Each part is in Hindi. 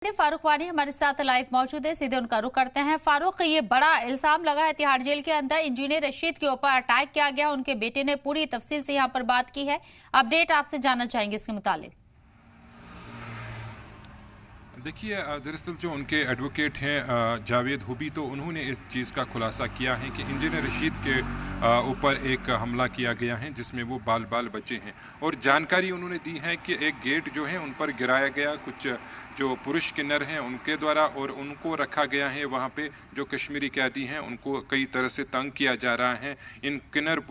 फारूक वानी हमारे साथ लाइव मौजूद है, सीधे उनका रुख करते हैं। फारूक, ये बड़ा इल्जाम लगा है तिहाड़ जेल के अंदर इंजीनियर रशीद के ऊपर अटैक किया गया। उनके बेटे ने पूरी तफसील से यहाँ पर बात की है। अपडेट आपसे जानना चाहेंगे इसके मुतालिक। देखिए, दरअसल जो उनके एडवोकेट हैं जावेद हुबी, तो उन्होंने इस चीज़ का खुलासा किया है कि इंजीनियर रशीद के ऊपर एक हमला किया गया है जिसमें वो बाल बाल बचे हैं। और जानकारी उन्होंने दी है कि एक गेट जो है उन पर गिराया गया, कुछ जो पुरुष किन्नर हैं उनके द्वारा, और उनको रखा गया है वहाँ पे। जो कश्मीरी कैदी हैं उनको कई तरह से तंग किया जा रहा है। इन किन्नर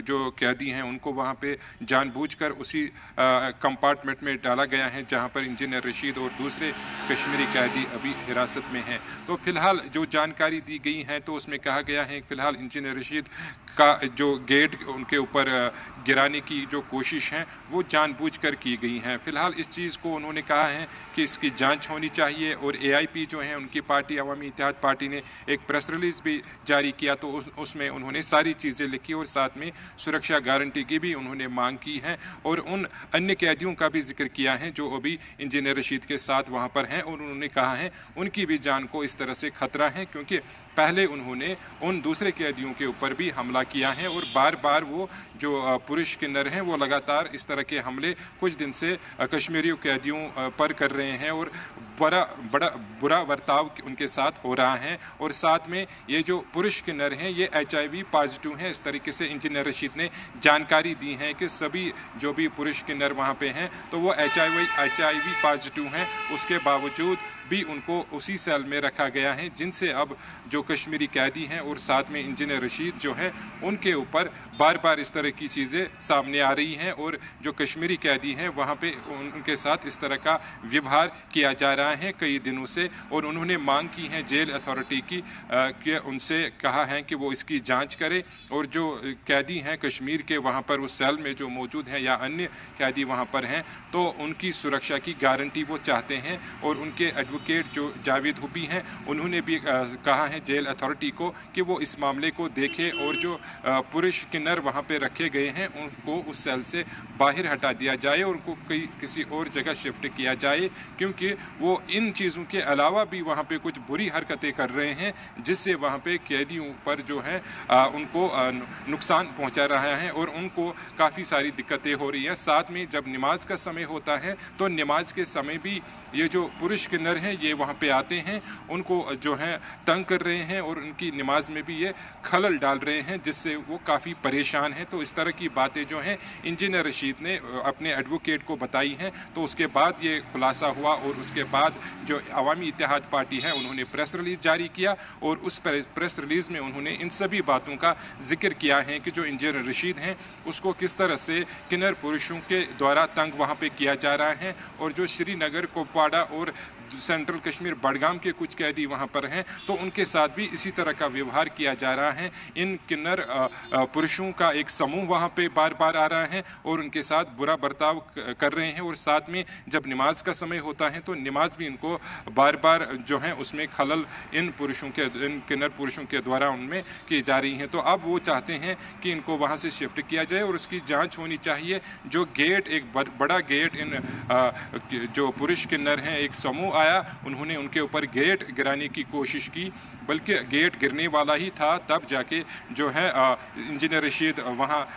जो कैदी हैं उनको वहाँ पे जानबूझकर उसी कंपार्टमेंट में डाला गया है जहाँ पर इंजीनियर रशीद और दूसरे कश्मीरी कैदी अभी हिरासत में हैं। तो फिलहाल जो जानकारी दी गई है तो उसमें कहा गया है कि फिलहाल इंजीनियर रशीद का जो गेट उनके ऊपर गिराने की जो कोशिश है वो जानबूझकर की गई हैं। फिलहाल इस चीज़ को उन्होंने कहा है कि इसकी जांच होनी चाहिए। और एआईपी जो है उनकी पार्टी, अवामी इत्तेहाद पार्टी ने एक प्रेस रिलीज भी जारी किया, तो उसमें उन्होंने सारी चीज़ें लिखी और साथ में सुरक्षा गारंटी की भी उन्होंने मांग की है। और उन अन्य कैदियों का भी जिक्र किया है जो अभी इंजीनियर रशीद के साथ वहाँ पर हैं, और उन्होंने कहा है उनकी भी जान को इस तरह से खतरा है, क्योंकि पहले उन्होंने उन दूसरे कैदियों के ऊपर भी हमला किया है। और बार बार वो जो पुरुष किन्नर हैं वो लगातार इस तरह के हमले कुछ दिन से कश्मीरी कैदियों पर कर रहे हैं, और बुरा बर्ताव उनके साथ हो रहा है। और साथ में ये जो पुरुष किन्नर हैं ये HIV पॉजिटिव हैं। इस तरीके से इंजीनियर रशीद ने जानकारी दी है कि सभी जो भी पुरुष किन्नर वहाँ पे हैं तो वो HIV पॉजिटिव हैं। उसके बावजूद भी उनको उसी सेल में रखा गया है जिनसे अब जो कश्मीरी कैदी हैं और साथ में इंजीनियर रशीद जो हैं उनके ऊपर बार बार इस तरह की चीज़ें सामने आ रही हैं। और जो कश्मीरी कैदी हैं वहाँ पे उनके साथ इस तरह का व्यवहार किया जा रहा है कई दिनों से। और उन्होंने मांग की है जेल अथॉरिटी की कि उनसे कहा है कि वो इसकी जांच करे, और जो कैदी हैं कश्मीर के वहाँ पर उस सेल में जो मौजूद हैं या अन्य कैदी वहाँ पर हैं तो उनकी सुरक्षा की गारंटी वो चाहते हैं। और उनके एडवोकेट जो जावेद हुबी हैं उन्होंने भी कहा है जेल अथॉरिटी को कि वो इस मामले को देखे और जो पुरुष किन्नर वहाँ पे रखे गए हैं उनको उस सेल से बाहर हटा दिया जाए और उनको किसी और जगह शिफ्ट किया जाए, क्योंकि वो इन चीज़ों के अलावा भी वहाँ पे कुछ बुरी हरकतें कर रहे हैं जिससे वहाँ पे कैदियों पर जो है उनको नुकसान पहुँचा रहा है और उनको काफ़ी सारी दिक्कतें हो रही हैं। साथ में जब नमाज का समय होता है तो नमाज के समय भी ये जो पुरुष किन्नर हैं ये वहाँ पे आते हैं, उनको जो है तंग कर रहे हैं और उनकी नमाज में भी ये खलल डाल रहे हैं जिससे वो काफ़ी परेशान हैं। तो इस तरह की बातें जो हैं इंजीनियर रशीद ने अपने एडवोकेट को बताई हैं, तो उसके बाद ये खुलासा हुआ। और उसके बाद जो अवामी इत्तेहाद पार्टी है उन्होंने प्रेस रिलीज़ जारी किया और उस प्रेस रिलीज़ में उन्होंने इन सभी बातों का जिक्र किया है कि जो इंजीनियर रशीद हैं उसको किस तरह से किन्नर पुरुषों के द्वारा तंग वहाँ पे किया जा रहा है, और जो श्रीनगर कुपवाड़ा और सेंट्रल कश्मीर बडगाम के कुछ कैदी वहाँ पर हैं तो उनके साथ भी इसी तरह का व्यवहार किया जा रहा है। इन किन्नर पुरुषों का एक समूह वहाँ पे बार बार आ रहा है और उनके साथ बुरा बर्ताव कर रहे हैं, और साथ में जब नमाज का समय होता है तो नमाज भी इनको बार बार जो है उसमें खलल इन किन्नर पुरुषों के द्वारा उनमें की जा रही हैं। तो अब वो चाहते हैं कि इनको वहाँ से शिफ्ट किया जाए और उसकी जाँच होनी चाहिए। जो गेट, एक बड़ा गेट इन जो पुरुष किन्नर हैं एक समूह आया, उन्होंने उनके ऊपर गेट गिराने की कोशिश की, बल्कि गेट गिरने वाला ही था तब जाके जो है इंजीनियर रशीद वहाँ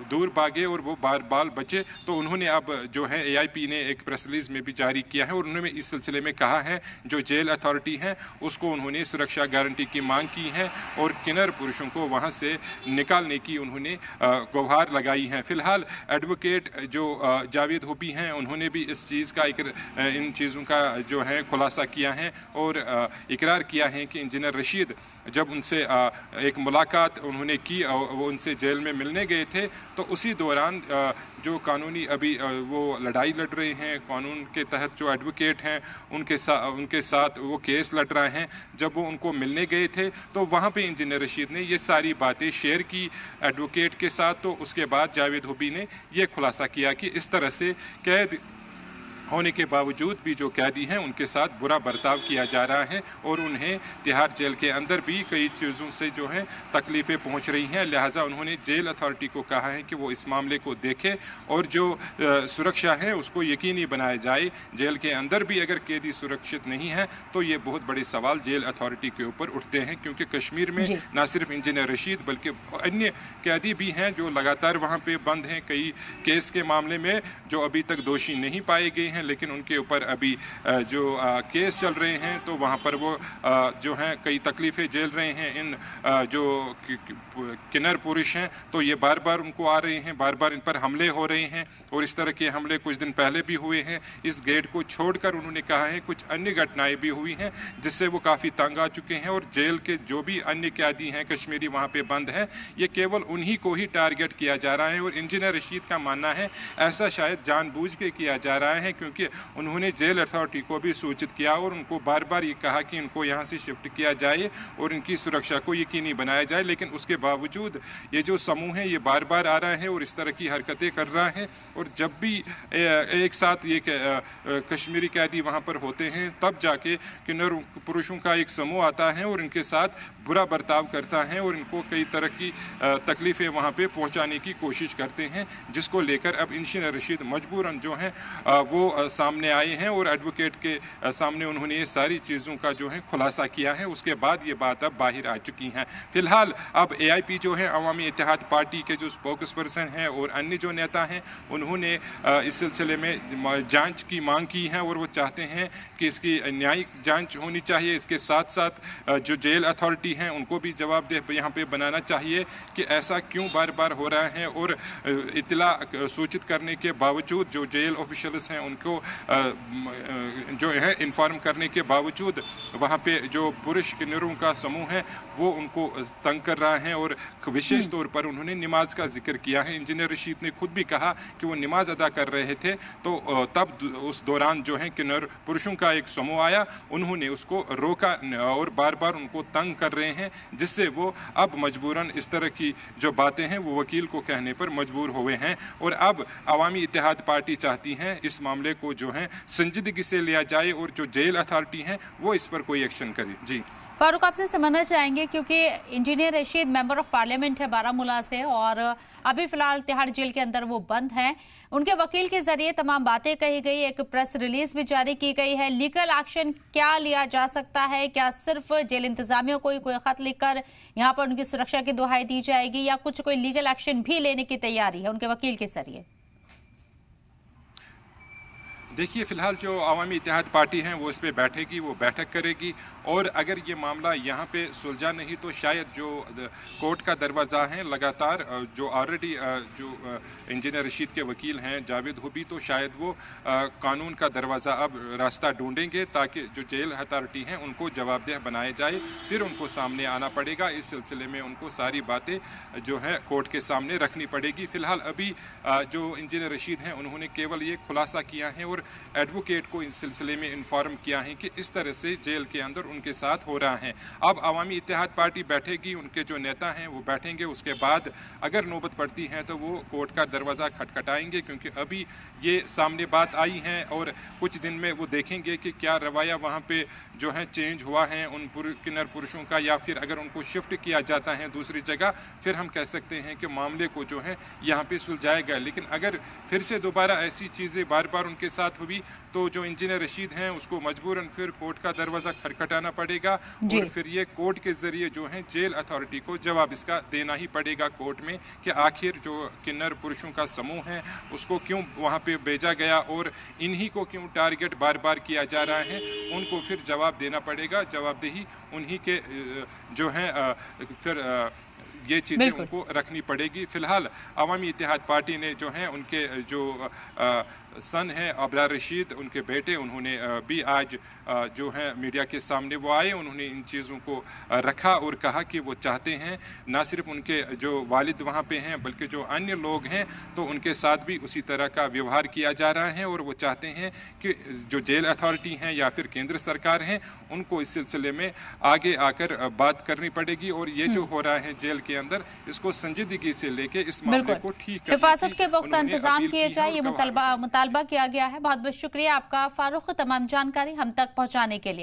दूर भागे और वो बाल बचे। तो उन्होंने अब जो है एआईपी ने एक प्रेस रिलीज में भी जारी किया है और उन्होंने इस सिलसिले में कहा है जो जेल अथॉरिटी है उसको उन्होंने सुरक्षा गारंटी की मांग की है और किन्नर पुरुषों को वहाँ से निकालने की उन्होंने गुहार लगाई है। फिलहाल एडवोकेट जो जावेद हुबी हैं उन्होंने भी इस चीज़ का इन चीज़ों का जो है खुलासा किया है और इकरार किया है कि इंजीनियर रशीद जब उनसे एक मुलाकात उन्होंने की, वो उनसे जेल में मिलने गए थे, तो उसी दौरान जो कानूनी अभी वो लड़ाई लड़ रहे हैं कानून के तहत, जो एडवोकेट हैं उनके साथ वो केस लड़ रहे हैं, जब वो उनको मिलने गए थे तो वहाँ पे इंजीनियर रशीद ने ये सारी बातें शेयर की एडवोकेट के साथ। तो उसके बाद जावेद हुबी ने ये खुलासा किया कि इस तरह से कैद होने के बावजूद भी जो कैदी हैं उनके साथ बुरा बर्ताव किया जा रहा है और उन्हें तिहाड़ जेल के अंदर भी कई चीज़ों से जो है तकलीफ़ें पहुंच रही हैं। लिहाजा उन्होंने जेल अथॉरिटी को कहा है कि वो इस मामले को देखे और जो सुरक्षा है उसको यकीनी बनाया जाए। जेल के अंदर भी अगर कैदी सुरक्षित नहीं है तो ये बहुत बड़े सवाल जेल अथॉरिटी के ऊपर उठते हैं, क्योंकि कश्मीर में न सिर्फ इंजीनियर रशीद बल्कि अन्य कैदी भी हैं जो लगातार वहाँ पे बंद हैं। कई केस के मामले में जो अभी तक दोषी नहीं पाए गए हैं, लेकिन उनके ऊपर अभी जो केस चल रहे हैं तो वहाँ पर वो जो हैं कई तकलीफ़ें झेल रहे हैं। इन जो किन्नर पुरुष हैं तो ये बार बार उनको आ रहे हैं, बार बार इन पर हमले हो रहे हैं और इस तरह के हमले कुछ दिन पहले भी हुए हैं। इस गेट को छोड़कर उन्होंने कहा है कुछ अन्य घटनाएं भी हुई हैं जिससे वो काफ़ी तंग आ चुके हैं और जेल के जो भी अन्य कैदी हैं कश्मीरी वहाँ पे बंद हैं, ये केवल उन्हीं को ही टारगेट किया जा रहा है। और इंजीनियर रशीद का मानना है ऐसा शायद जानबूझ के किया जा रहा है, क्योंकि उन्होंने जेल अथॉरिटी को भी सूचित किया और उनको बार बार ये कहा कि इनको यहाँ से शिफ्ट किया जाए और इनकी सुरक्षा को यकीनी बनाया जाए। लेकिन उसके बावजूद ये जो समूह है ये बार बार आ रहा है और इस तरह की हरकतें कर रहा है। और जब भी एक साथ ये कश्मीरी कैदी वहाँ पर होते हैं तब जाके किन्नर पुरुषों का एक समूह आता है और इनके साथ बुरा बर्ताव करता है और इनको कई तरह की तकलीफ़ें वहाँ पे पहुँचाने की कोशिश करते हैं, जिसको लेकर अब इंजीनियर रशीद मजबूरन जो हैं वो सामने आए हैं और एडवोकेट के सामने उन्होंने ये सारी चीज़ों का जो है खुलासा किया है। उसके बाद ये बात अब बाहर आ चुकी हैं। फिलहाल अब AIP जो है अवामी इत्तेहाद पार्टी के जो स्पोक्स पर्सन हैं और अन्य जो नेता हैं उन्होंने इस सिलसिले में जांच की मांग की है और वो चाहते हैं कि इसकी न्यायिक जांच होनी चाहिए। इसके साथ साथ जो जेल अथॉरिटी हैं उनको भी जवाबदेह यहाँ पे बनाना चाहिए कि ऐसा क्यों बार बार हो रहा है और इत्तला सूचित करने के बावजूद जो जेल ऑफिशियल्स हैं उनको जो है इन्फॉर्म करने के बावजूद वहाँ पे जो पुरुष किन्नरों का समूह है वो उनको तंग कर रहा है। और विशेष तौर पर उन्होंने नमाज का जिक्र किया है। इंजीनियर रशीद ने खुद भी कहा कि वो नमाज अदा कर रहे थे तो तब उस दौरान जो है किन्नर पुरुषों का एक समूह आया, उन्होंने उसको रोका और बार बार उनको तंग कर रहे हैं, जिससे वो अब मजबूरन इस तरह की जो बातें हैं वो वकील को कहने पर मजबूर हुए हैं। और अब अवामी इत्तेहाद पार्टी चाहती है इस मामले को जो है संजीदगी से लिया जाए और जो जेल अथॉरिटी है वो इस पर कोई एक्शन करे। जी फारूक, आपसे समझना चाहेंगे क्योंकि engineer Rashid member of parliament है बारामूला से और अभी फिलहाल तिहाड़ जेल के अंदर वो बंद हैं। उनके वकील के जरिए तमाम बातें कही गई, एक प्रेस रिलीज भी जारी की गई है। लीगल एक्शन क्या लिया जा सकता है? क्या सिर्फ जेल इंतजामिया को ही कोई खत लिखकर यहाँ पर उनकी सुरक्षा की दुहाई दी जाएगी या कुछ कोई लीगल एक्शन भी लेने की तैयारी है उनके वकील के जरिए? देखिए, फ़िलहाल जो अवामी इत्तेहाद पार्टी हैं वो इस पर बैठेगी, वो बैठक करेगी और अगर ये मामला यहाँ पे सुलझा नहीं तो शायद जो कोर्ट का दरवाज़ा है लगातार जो ऑलरेडी जो इंजीनियर रशीद के वकील हैं जावेद हुबी, तो शायद वो कानून का दरवाज़ा अब रास्ता ढूंढेंगे ताकि जो जेल अथॉरिटी हैं उनको जवाबदेह बनाया जाए। फिर उनको सामने आना पड़ेगा। इस सिलसिले में उनको सारी बातें जो है कोर्ट के सामने रखनी पड़ेगी। फ़िलहाल अभी जो इंजीनियर रशीद हैं उन्होंने केवल ये खुलासा किया है और एडवोकेट को इस सिलसिले में इन्फॉर्म किया है कि इस तरह से जेल के अंदर उनके साथ हो रहा है। अब अवामी इत्तेहाद पार्टी बैठेगी, उनके जो नेता हैं वो बैठेंगे, उसके बाद अगर नौबत पड़ती है तो वो कोर्ट का दरवाज़ा खटखटाएंगे, क्योंकि अभी ये सामने बात आई है और कुछ दिन में वो देखेंगे कि क्या रवैया वहाँ पे जो है चेंज हुआ है उन किन्नर पुरुषों का, या फिर अगर उनको शिफ्ट किया जाता है दूसरी जगह फिर हम कह सकते हैं कि मामले को जो है यहाँ पे सुलझाया गया। लेकिन अगर फिर से दोबारा ऐसी चीज़ें बार बार उनके साथ हुई तो जो इंजीनियर रशीद हैं उसको मजबूरन फिर कोर्ट का दरवाज़ा खटखटाना पड़ेगा और फिर ये कोर्ट के ज़रिए जो है जेल अथॉरिटी को जवाब इसका देना ही पड़ेगा कोर्ट में कि आखिर जो किन्नर पुरुषों का समूह है उसको क्यों वहाँ पे भेजा गया और इन्हीं को क्यों टारगेट बार बार किया जा रहा है। उनको फिर जवाब देना पड़ेगा, जवाबदेही उन्हीं के जो है फिर ये चीज़ें उनको रखनी पड़ेगी। फ़िलहाल अवामी इत्तेहाद पार्टी ने जो है उनके जो सन है अबरार रशीद, उनके बेटे, उन्होंने भी आज जो है मीडिया के सामने वो आए, उन्होंने इन चीज़ों को रखा और कहा कि वो चाहते हैं ना सिर्फ उनके जो वालिद वहाँ पे हैं बल्कि जो अन्य लोग हैं तो उनके साथ भी उसी तरह का व्यवहार किया जा रहा है और वो चाहते हैं कि जो जेल अथॉरिटी हैं या फिर केंद्र सरकार हैं उनको इस सिलसिले में आगे आकर बात करनी पड़ेगी और ये जो हो रहा है जेल के अंदर इसको संजीदगी से लेके इस मामले को ठीक करने हिफाजत के की पुख्ता उन्होंने इंतजाम अपील किए की जाए, है ये और गवाह मुतालबा किया गया है। बहुत बहुत शुक्रिया आपका फारूक, तमाम जानकारी हम तक पहुंचाने के लिए।